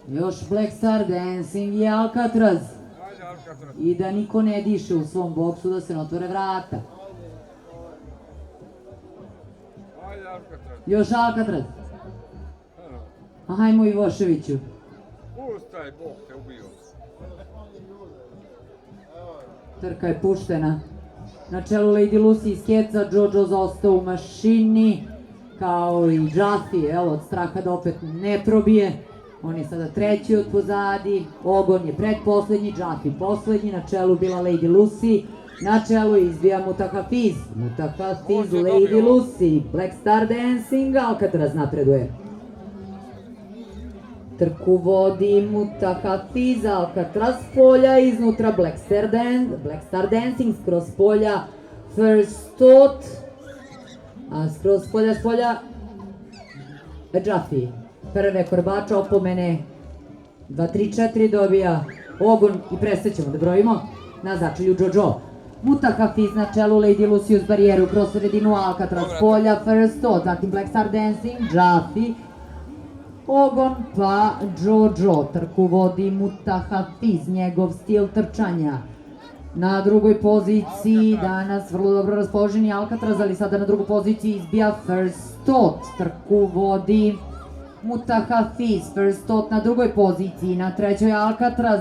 Još Black Star Dancing i Alcatraz. Ajde Alcatraz. I da niko ne diše u svom boksu, da se ne otvore vrata. Ajde Alcatraz. Još Alcatraz. Hajmo Ivoševiću. Pustaj, Bog te ubio. Trka je puštena. Na čelu Lady Lucy iz keca, Jojo zaostao u mašini, kao i Jaffe, evo, od straha da opet ne probije. On je sada treći od pozadi, Ogon je predposlednji, Jaffe poslednji, na čelu bila Lady Lucy, na čelu izbija Mutahafiz, Lady Lucy, Black Star Dancing, Alcatraz napreduje. Trku vodi Mutahafiz, Alcatraz s polja, iznutra Black Star Dancing, skroz polja First Thought, a skroz s polja Jaffe. Prve korbača, opomene 2, 3, 4 dobija Ogon i prestaćemo da brojimo na začelju Jojo. Mutahafiz na čelu, Lady Lucy uz barijeru, kroz sredinu Alcatraz s polja First Thought, zatim Black Star Dancing, Jaffe, Ogon pa Jojo. Trku vodi Mutahafiz, njegov stil trčanja. Na drugoj poziciji danas vrlo dobro raspoloženi Alcatraz, ali sada na drugu poziciju izbija First Thought. Trku vodi Mutahafiz, First Thought na drugoj poziciji, na trećoj Alcatraz.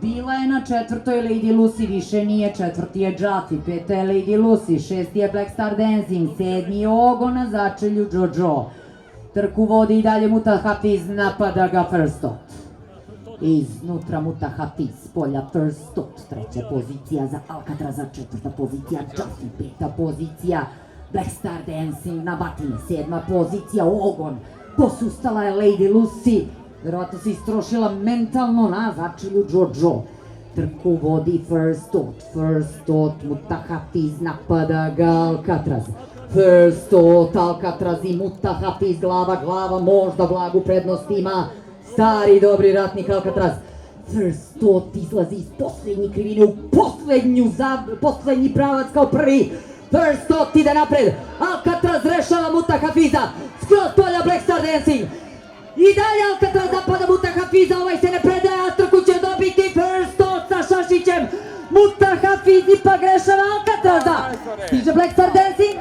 Bila je na četvrtoj Lady Lucy, više nije, četvrti je Jaffe, peta je Lady Lucy, šesti je Black Star Dancing, sedmi je Ogon, na začelju Jojo. Trku vodi i dalje Mutahafiz, napada ga First Thought. Iznutra Mutahafiz, s polja First Thought, treća pozicija za Alcatraza, četvrta pozicija Jaffe, peta pozicija Black Star Dancing na batini, sedma pozicija Ogon, posustala je Lady Lucy, verovatno se istrošila mentalno na začelju Jojo. Trku vodi First Thought, Mutahafiz, napada ga Alcatraz. First Thought, Alcatraz i Mutahafiz, glava, možda blagu prednost ima stari dobri ratnik Alcatraz. First Thought izlazi iz poslednje krivine u poslednji pravac kao prvi. First Thought ide napred, Alcatraz rešava Mutahafiza, skroz polja Black Star Dancing. I dalje Alcatraz napada Mutahafiza, ovaj se ne predaje, a trku će dobiti First Thought sa Šašićem. Mutahafiz ipak rešava Alcatraza, stiže Black Star Dancing.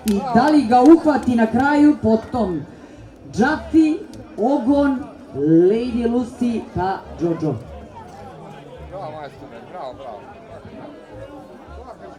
I da li ga uhvati na kraju, potom Jaffe, Ogon, Lady Lucy pa Jojo. Bravo majstore, bravo.